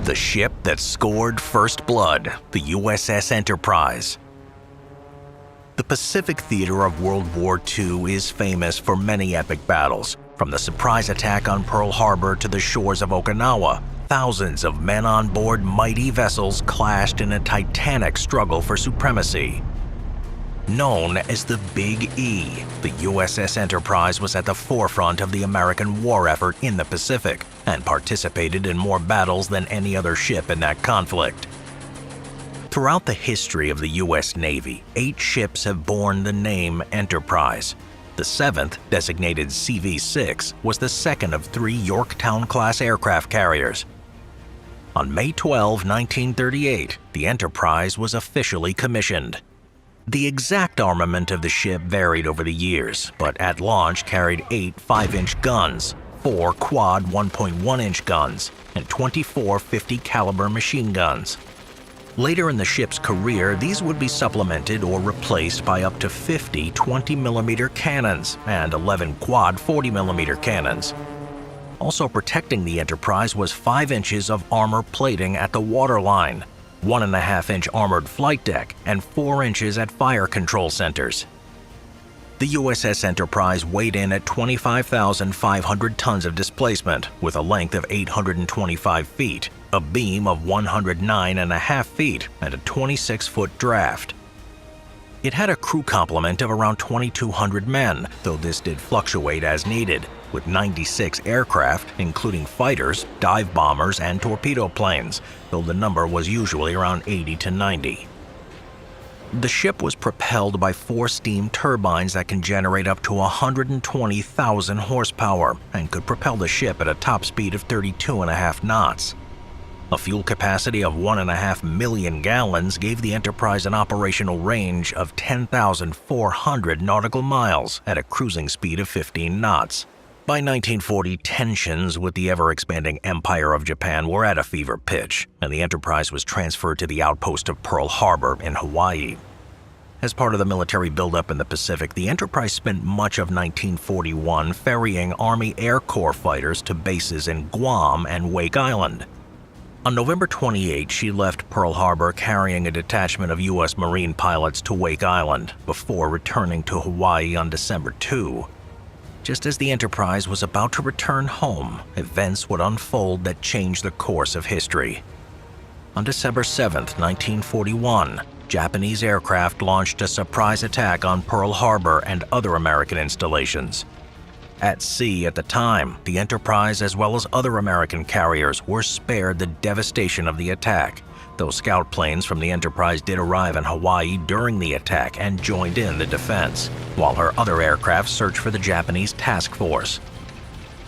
The ship that scored first blood, the USS Enterprise. The Pacific theater of World War II is famous for many epic battles. From the surprise attack on Pearl Harbor to the shores of Okinawa, thousands of men on board mighty vessels clashed in a titanic struggle for supremacy. Known as the Big E, the USS Enterprise was at the forefront of the American war effort in the Pacific and participated in more battles than any other ship in that conflict. Throughout the history of the U.S. Navy, 8 ships have borne the name Enterprise. The 7th, designated CV-6, was the second of 3 Yorktown-class aircraft carriers. On May 12, 1938, the Enterprise was officially commissioned. The exact armament of the ship varied over the years, but at launch carried 8 5-inch guns, 4 quad 1.1-inch guns, and 24 50-caliber machine guns. Later in the ship's career, these would be supplemented or replaced by up to 50 20mm cannons and 11 quad 40mm cannons. Also protecting the Enterprise was 5 inches of armor plating at the waterline, 1.5-inch armored flight deck, and 4 inches at fire control centers. The USS Enterprise weighed in at 25,500 tons of displacement, with a length of 825 feet, a beam of 109.5 feet, and a 26-foot draft. It had a crew complement of around 2,200 men, though this did fluctuate as needed, with 96 aircraft, including fighters, dive bombers, and torpedo planes, though the number was usually around 80 to 90. The ship was propelled by 4 steam turbines that can generate up to 120,000 horsepower and could propel the ship at a top speed of 32.5 knots. A fuel capacity of 1.5 million gallons gave the Enterprise an operational range of 10,400 nautical miles at a cruising speed of 15 knots. By 1940, tensions with the ever-expanding Empire of Japan were at a fever pitch, and the Enterprise was transferred to the outpost of Pearl Harbor in Hawaii. As part of the military buildup in the Pacific, the Enterprise spent much of 1941 ferrying Army Air Corps fighters to bases in Guam and Wake Island. On November 28, she left Pearl Harbor carrying a detachment of U.S. Marine pilots to Wake Island before returning to Hawaii on December 2. Just as the Enterprise was about to return home, events would unfold that changed the course of history. On December 7, 1941, Japanese aircraft launched a surprise attack on Pearl Harbor and other American installations. At sea at the time, the Enterprise as well as other American carriers were spared the devastation of the attack, though scout planes from the Enterprise did arrive in Hawaii during the attack and joined in the defense, while her other aircraft searched for the Japanese task force.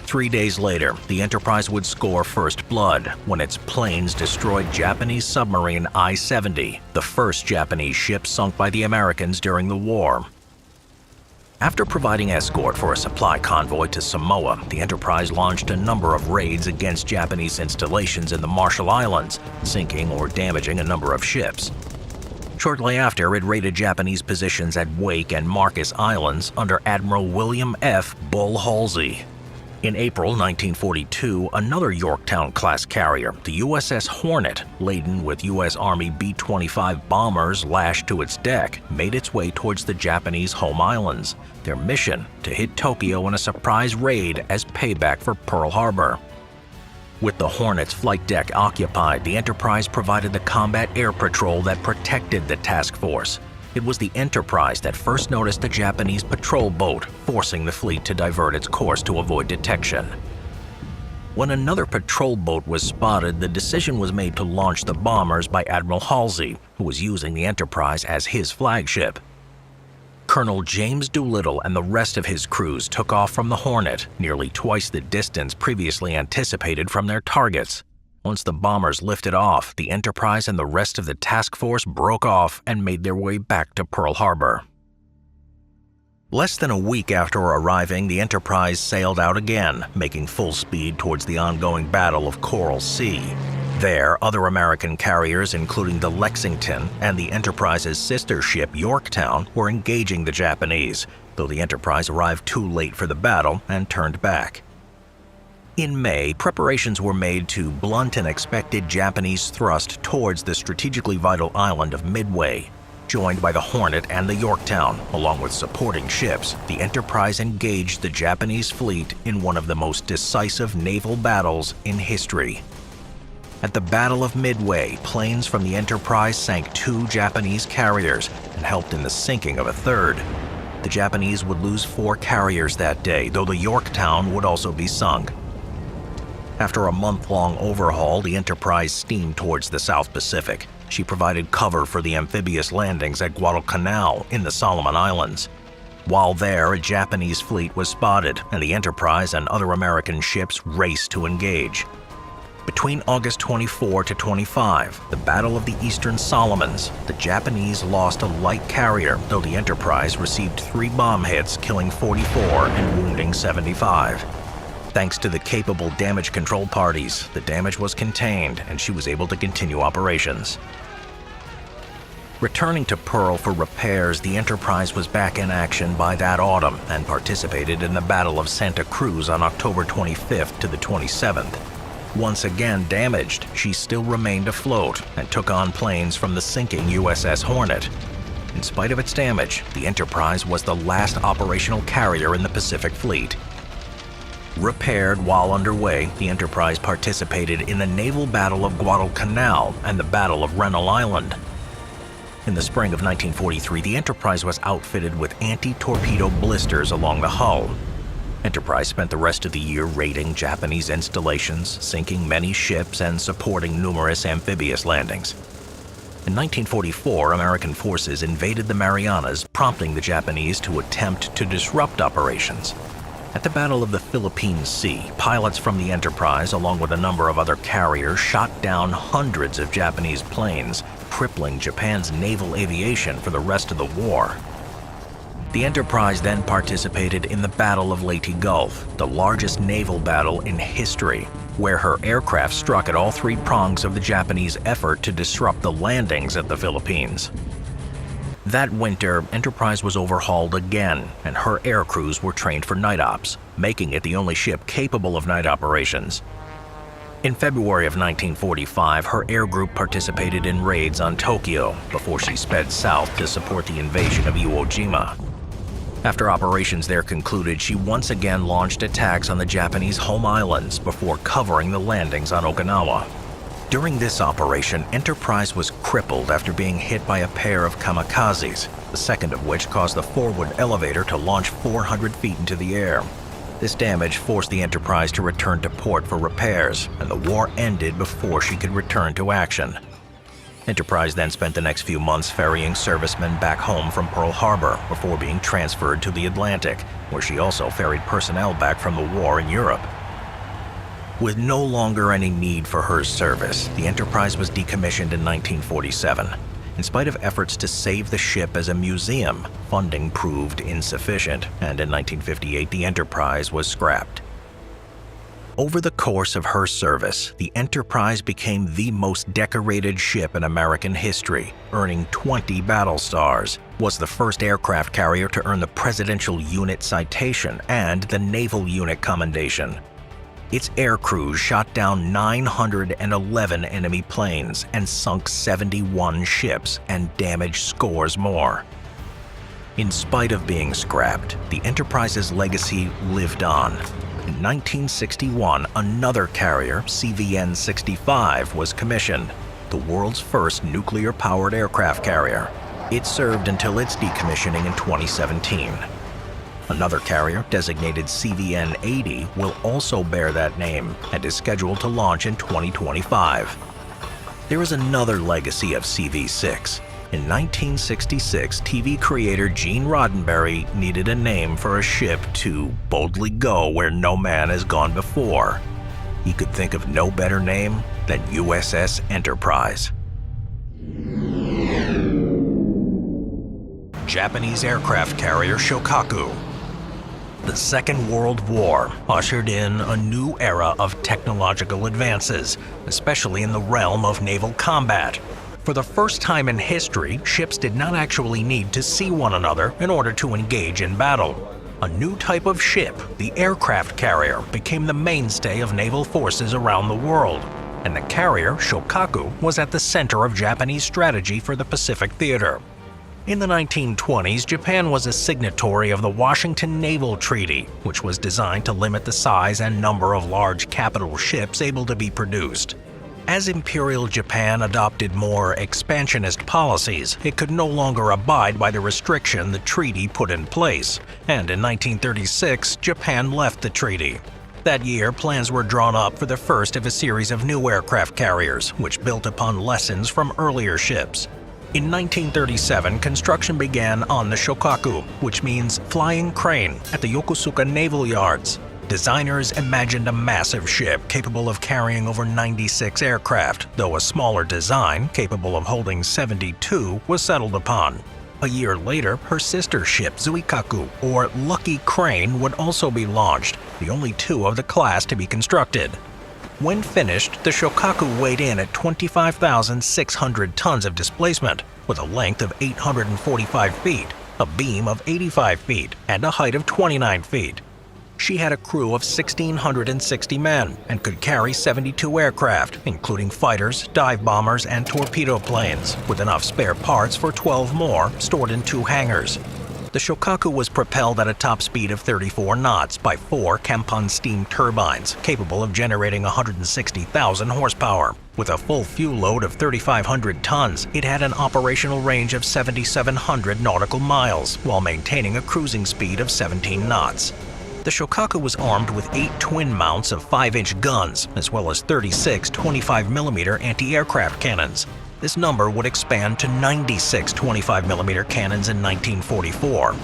3 days later, the Enterprise would score first blood when its planes destroyed Japanese submarine I-70, the first Japanese ship sunk by the Americans during the war. After providing escort for a supply convoy to Samoa, the Enterprise launched a number of raids against Japanese installations in the Marshall Islands, sinking or damaging a number of ships. Shortly after, it raided Japanese positions at Wake and Marcus Islands under Admiral William F. Bull Halsey. In April 1942, another Yorktown-class carrier, the USS Hornet, laden with U.S. Army B-25 bombers lashed to its deck, made its way towards the Japanese home islands, their mission to hit Tokyo in a surprise raid as payback for Pearl Harbor. With the Hornet's flight deck occupied, the Enterprise provided the combat air patrol that protected the task force. It was the Enterprise that first noticed the Japanese patrol boat, forcing the fleet to divert its course to avoid detection. When another patrol boat was spotted, the decision was made to launch the bombers by Admiral Halsey, who was using the Enterprise as his flagship. Colonel James Doolittle and the rest of his crews took off from the Hornet, nearly twice the distance previously anticipated from their targets. Once the bombers lifted off, the Enterprise and the rest of the task force broke off and made their way back to Pearl Harbor. Less than a week after arriving, the Enterprise sailed out again, making full speed towards the ongoing Battle of Coral Sea. There, other American carriers, including the Lexington and the Enterprise's sister ship Yorktown, were engaging the Japanese, though the Enterprise arrived too late for the battle and turned back. In May, preparations were made to blunt an expected Japanese thrust towards the strategically vital island of Midway. Joined by the Hornet and the Yorktown, along with supporting ships, the Enterprise engaged the Japanese fleet in one of the most decisive naval battles in history. At the Battle of Midway, planes from the Enterprise sank 2 Japanese carriers and helped in the sinking of a third. The Japanese would lose 4 carriers that day, though the Yorktown would also be sunk. After a month-long overhaul, the Enterprise steamed towards the South Pacific. She provided cover for the amphibious landings at Guadalcanal in the Solomon Islands. While there, a Japanese fleet was spotted, and the Enterprise and other American ships raced to engage. Between August 24 to 25, the Battle of the Eastern Solomons, the Japanese lost a light carrier, though the Enterprise received 3 bomb hits, killing 44 and wounding 75. Thanks to the capable damage control parties, the damage was contained and she was able to continue operations. Returning to Pearl for repairs, the Enterprise was back in action by that autumn and participated in the Battle of Santa Cruz on October 25th to the 27th. Once again damaged, she still remained afloat and took on planes from the sinking USS Hornet. In spite of its damage, the Enterprise was the last operational carrier in the Pacific Fleet. Repaired while underway, the Enterprise participated in the naval battle of Guadalcanal and the Battle of Rennell Island. In the spring of 1943, the Enterprise was outfitted with anti-torpedo blisters along the hull. Enterprise spent the rest of the year raiding Japanese installations, sinking many ships, and supporting numerous amphibious landings. In 1944, American forces invaded the Marianas, prompting the Japanese to attempt to disrupt operations. At the Battle of the Philippine Sea, pilots from the Enterprise, along with a number of other carriers, shot down hundreds of Japanese planes, crippling Japan's naval aviation for the rest of the war. The Enterprise then participated in the Battle of Leyte Gulf, the largest naval battle in history, where her aircraft struck at all 3 prongs of the Japanese effort to disrupt the landings at the Philippines. That winter, Enterprise was overhauled again, and her air crews were trained for night ops, making it the only ship capable of night operations. In February of 1945, her air group participated in raids on Tokyo before she sped south to support the invasion of Iwo Jima. After operations there concluded, she once again launched attacks on the Japanese home islands before covering the landings on Okinawa. During this operation, Enterprise was crippled after being hit by a pair of kamikazes, the second of which caused the forward elevator to launch 400 feet into the air. This damage forced the Enterprise to return to port for repairs, and the war ended before she could return to action. Enterprise then spent the next few months ferrying servicemen back home from Pearl Harbor before being transferred to the Atlantic, where she also ferried personnel back from the war in Europe. With no longer any need for her service, the Enterprise was decommissioned in 1947. In spite of efforts to save the ship as a museum, funding proved insufficient, and in 1958 the Enterprise was scrapped. Over the course of her service, the Enterprise became the most decorated ship in American history, earning 20 battle stars, was the first aircraft carrier to earn the Presidential Unit Citation and the Naval Unit Commendation. Its air crews shot down 911 enemy planes and sunk 71 ships and damaged scores more. In spite of being scrapped, the Enterprise's legacy lived on. In 1961, another carrier, CVN-65, was commissioned, the world's first nuclear-powered aircraft carrier. It served until its decommissioning in 2017. Another carrier, designated CVN-80, will also bear that name and is scheduled to launch in 2025. There is another legacy of CV-6. In 1966, TV creator Gene Roddenberry needed a name for a ship to boldly go where no man has gone before. He could think of no better name than USS Enterprise. Japanese aircraft carrier Shokaku. The Second World War ushered in a new era of technological advances, especially in the realm of naval combat. For the first time in history, ships did not actually need to see one another in order to engage in battle. A new type of ship, the aircraft carrier, became the mainstay of naval forces around the world, and the carrier Shokaku was at the center of Japanese strategy for the Pacific Theater. In the 1920s, Japan was a signatory of the Washington Naval Treaty, which was designed to limit the size and number of large capital ships able to be produced. As Imperial Japan adopted more expansionist policies, it could no longer abide by the restriction the treaty put in place, and in 1936, Japan left the treaty. That year, plans were drawn up for the first of a series of new aircraft carriers, which built upon lessons from earlier ships. In 1937, construction began on the Shokaku, which means flying crane, at the Yokosuka Naval Yards. Designers imagined a massive ship capable of carrying over 96 aircraft, though a smaller design, capable of holding 72, was settled upon. A year later, her sister ship Zuikaku, or Lucky Crane, would also be launched, the only two of the class to be constructed. When finished, the Shokaku weighed in at 25,600 tons of displacement, with a length of 845 feet, a beam of 85 feet, and a height of 29 feet. She had a crew of 1,660 men and could carry 72 aircraft, including fighters, dive bombers, and torpedo planes, with enough spare parts for 12 more stored in 2 hangars. The Shokaku was propelled at a top speed of 34 knots by 4 Kampan steam turbines, capable of generating 160,000 horsepower. With a full fuel load of 3,500 tons, it had an operational range of 7,700 nautical miles, while maintaining a cruising speed of 17 knots. The Shokaku was armed with 8 twin mounts of 5-inch guns, as well as 36 25mm anti-aircraft cannons. This number would expand to 96 25mm cannons in 1944.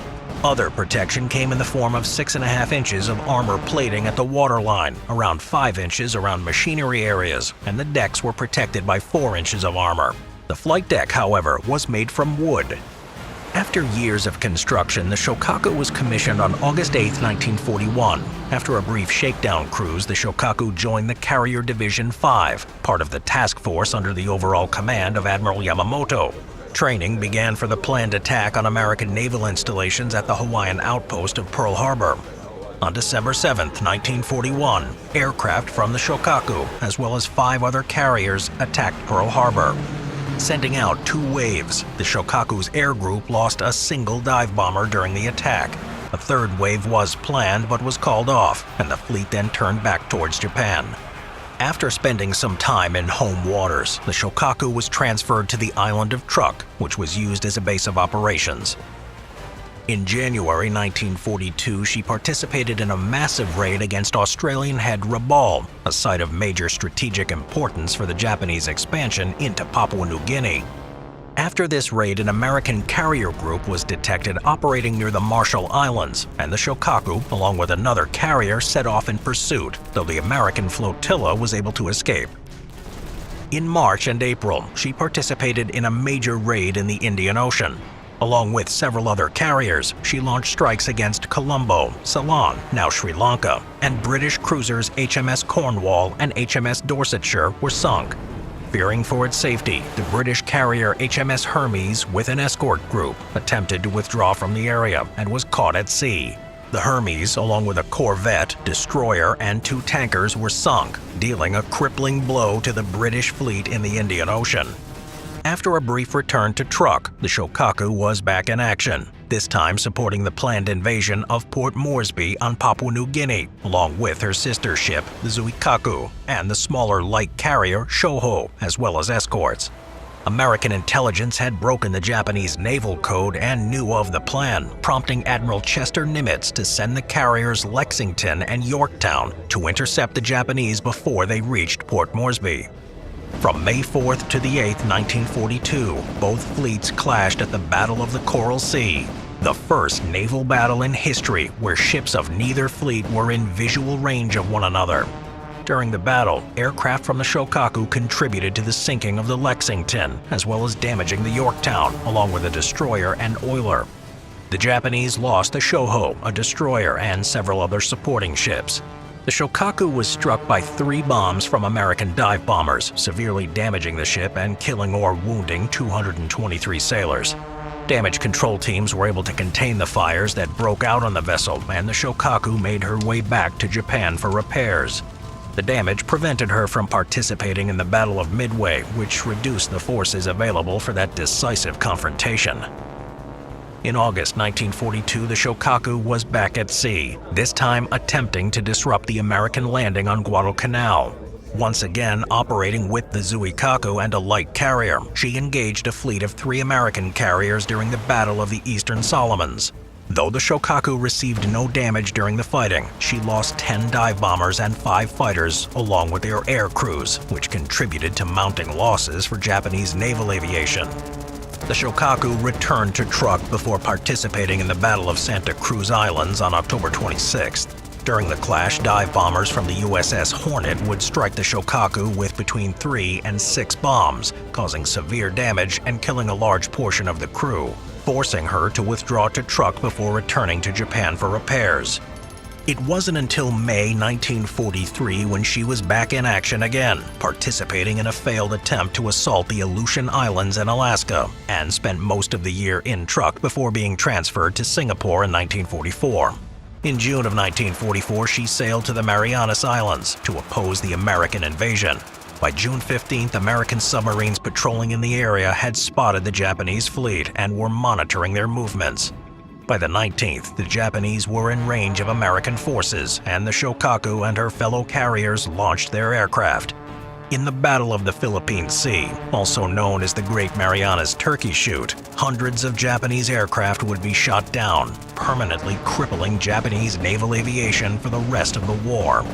Other protection came in the form of 6.5 inches of armor plating at the waterline, around 5 inches around machinery areas, and the decks were protected by 4 inches of armor. The flight deck, however, was made from wood. After years of construction, the Shokaku was commissioned on August 8, 1941. After a brief shakedown cruise, the Shokaku joined the Carrier Division 5, part of the task force under the overall command of Admiral Yamamoto. Training began for the planned attack on American naval installations at the Hawaiian outpost of Pearl Harbor. On December 7, 1941, aircraft from the Shokaku, as well as 5 other carriers, attacked Pearl Harbor. Sending out 2 waves, the Shokaku's air group lost a single dive bomber during the attack. A 3rd wave was planned but was called off, and the fleet then turned back towards Japan. After spending some time in home waters, the Shokaku was transferred to the island of Truk, which was used as a base of operations. In January 1942, she participated in a massive raid against Australian head Rabaul, a site of major strategic importance for the Japanese expansion into Papua New Guinea. After this raid, an American carrier group was detected operating near the Marshall Islands, and the Shokaku, along with another carrier, set off in pursuit, though the American flotilla was able to escape. In March and April, she participated in a major raid in the Indian Ocean. Along with several other carriers, she launched strikes against Colombo, Ceylon, now Sri Lanka, and British cruisers HMS Cornwall and HMS Dorsetshire were sunk. Fearing for its safety, the British carrier HMS Hermes, with an escort group, attempted to withdraw from the area and was caught at sea. The Hermes, along with a corvette, destroyer, and 2 tankers, were sunk, dealing a crippling blow to the British fleet in the Indian Ocean. After a brief return to Truk, the Shokaku was back in action, this time supporting the planned invasion of Port Moresby on Papua New Guinea, along with her sister ship, the Zuikaku, and the smaller light carrier Shoho, as well as escorts. American intelligence had broken the Japanese naval code and knew of the plan, prompting Admiral Chester Nimitz to send the carriers Lexington and Yorktown to intercept the Japanese before they reached Port Moresby. From May 4th to the 8th, 1942, both fleets clashed at the Battle of the Coral Sea, the first naval battle in history where ships of neither fleet were in visual range of one another. During the battle, aircraft from the Shokaku contributed to the sinking of the Lexington, as well as damaging the Yorktown, along with a destroyer and oiler. The Japanese lost the Shoho, a destroyer, and several other supporting ships. The Shokaku was struck by 3 bombs from American dive bombers, severely damaging the ship and killing or wounding 223 sailors. Damage control teams were able to contain the fires that broke out on the vessel, and the Shokaku made her way back to Japan for repairs. The damage prevented her from participating in the Battle of Midway, which reduced the forces available for that decisive confrontation. In August 1942, the Shokaku was back at sea, this time attempting to disrupt the American landing on Guadalcanal. Once again operating with the Zuikaku and a light carrier, she engaged a fleet of 3 American carriers during the Battle of the Eastern Solomons. Though the Shokaku received no damage during the fighting, she lost 10 dive bombers and 5 fighters, along with their air crews, which contributed to mounting losses for Japanese naval aviation. The Shokaku returned to Truk before participating in the Battle of Santa Cruz Islands on October 26th. During the clash, dive bombers from the USS Hornet would strike the Shokaku with between 3 and 6 bombs, causing severe damage and killing a large portion of the crew, forcing her to withdraw to Truk before returning to Japan for repairs. It wasn't until May 1943 when she was back in action again, participating in a failed attempt to assault the Aleutian Islands in Alaska, and spent most of the year in Truk before being transferred to Singapore in 1944. In June of 1944, she sailed to the Marianas Islands to oppose the American invasion. By June 15th, American submarines patrolling in the area had spotted the Japanese fleet and were monitoring their movements. By the 19th, the Japanese were in range of American forces, and the Shokaku and her fellow carriers launched their aircraft. In the Battle of the Philippine Sea, also known as the Great Marianas Turkey Shoot, hundreds of Japanese aircraft would be shot down, permanently crippling Japanese naval aviation for the rest of the war.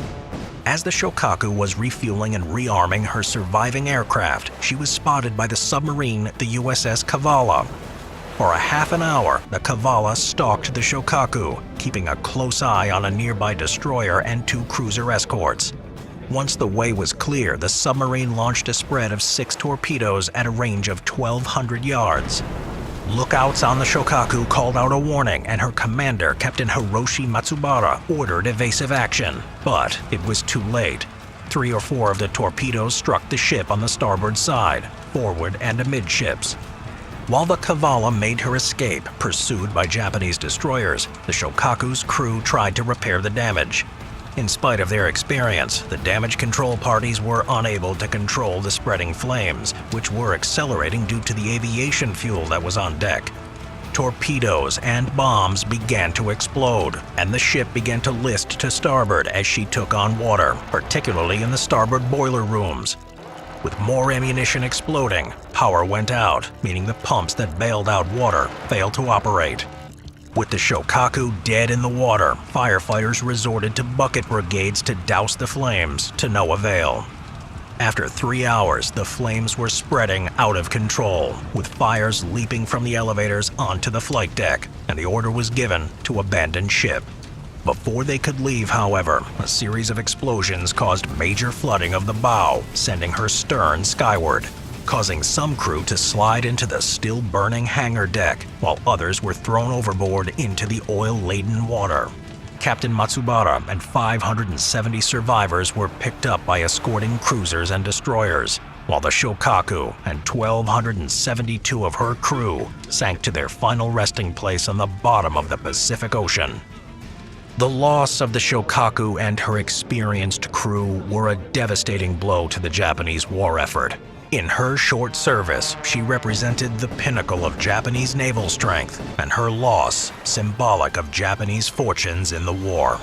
As the Shokaku was refueling and rearming her surviving aircraft, she was spotted by the submarine, the USS Kavala. For a half an hour, the Kavala stalked the Shokaku, keeping a close eye on a nearby destroyer and 2 cruiser escorts. Once the way was clear, the submarine launched a spread of 6 torpedoes at a range of 1,200 yards. Lookouts on the Shokaku called out a warning, and her commander, Captain Hiroshi Matsubara, ordered evasive action. But it was too late. 3 or 4 of the torpedoes struck the ship on the starboard side, forward and amidships. While the Kavala made her escape, pursued by Japanese destroyers, the Shokaku's crew tried to repair the damage. In spite of their experience, the damage control parties were unable to control the spreading flames, which were accelerating due to the aviation fuel that was on deck. Torpedoes and bombs began to explode, and the ship began to list to starboard as she took on water, particularly in the starboard boiler rooms. With more ammunition exploding, power went out, meaning the pumps that bailed out water failed to operate. With the Shokaku dead in the water, firefighters resorted to bucket brigades to douse the flames, to no avail. After 3 hours, the flames were spreading out of control, with fires leaping from the elevators onto the flight deck, and the order was given to abandon ship. Before they could leave, however, a series of explosions caused major flooding of the bow, sending her stern skyward, causing some crew to slide into the still-burning hangar deck, while others were thrown overboard into the oil-laden water. Captain Matsubara and 570 survivors were picked up by escorting cruisers and destroyers, while the Shokaku and 1,272 of her crew sank to their final resting place on the bottom of the Pacific Ocean. The loss of the Shokaku and her experienced crew were a devastating blow to the Japanese war effort. In her short service, she represented the pinnacle of Japanese naval strength, and her loss symbolic of Japanese fortunes in the war.